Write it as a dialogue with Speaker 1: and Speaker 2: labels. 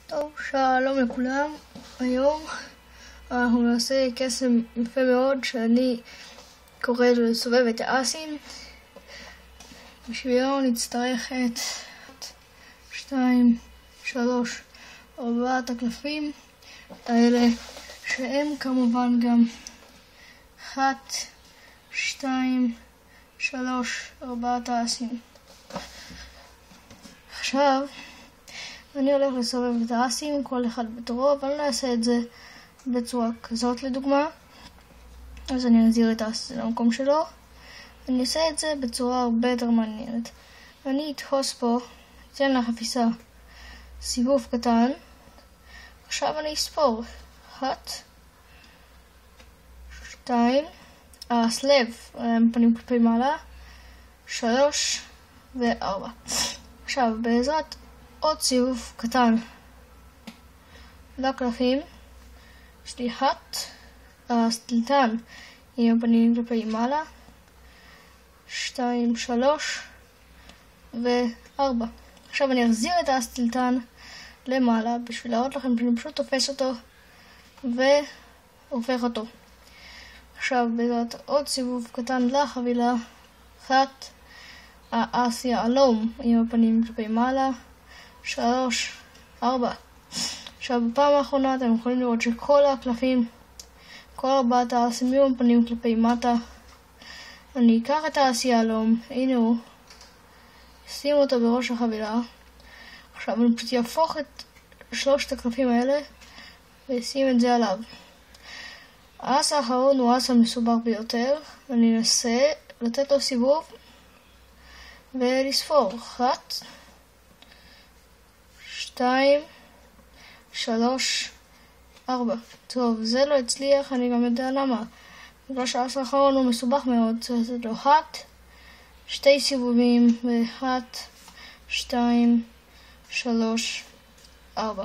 Speaker 1: טוב, שלום לכולם. היום אנחנו נעשה קסם יפה מאוד שאני קורא לסובב את האסים. בשבילו נצטרך את 2, 3, 4 הקלפים האלה, שהם כמובן גם 1, 2, 3, 4 האסים. עכשיו אני הולך לסובב את האסים, כל אחד בתורו, אבל אני אעשה את זה בצורה כזאת לדוגמה. אז אני אחזיר את האס למקום שלו. אני אעשה את זה בצורה הרבה יותר מעניינת. אני אתפוס פה, אתן לחפיסה סיבוב קטן. עכשיו אני אספור 1, 2, האס לב פנים כלפי מעלה, 3 ו4. עכשיו בעזרת עוד סיבוב קטן לקלפים, יש לי 1, הסטלטן עם הפנים כלפי מעלה, 2, 3 ו4. עכשיו אני אחזיר את הסטלטן למעלה בשביל להראות לכם שאני פשוט תופס אותו והופך אותו. עכשיו בעזרת עוד סיבוב קטן לחבילה, 1, האס יהלום עם הפנים כלפי מעלה, 3, 4. עכשיו בפעם האחרונה אתם יכולים לראות שכל הקלפים, כל 4 האסים עם הפנים כלפי מטה. אני אקח את האס יהלום, הנה הוא, אשים אותו בראש החבילה. עכשיו אני פשוט יהפוך את 3 הקלפים האלה ואשים את זה עליו. האס האחרון הוא האס המסובך ביותר. אני אנסה לתת לו סיבוב ולספור 1, 2, 3, 4. טוב, זה לא הצליח, אני גם יודע למה. בגלל שהאס האחרון הוא מסובך מאוד, צריך לתת לו 1, 2 סיבובים, ו1, 2, 3, 4.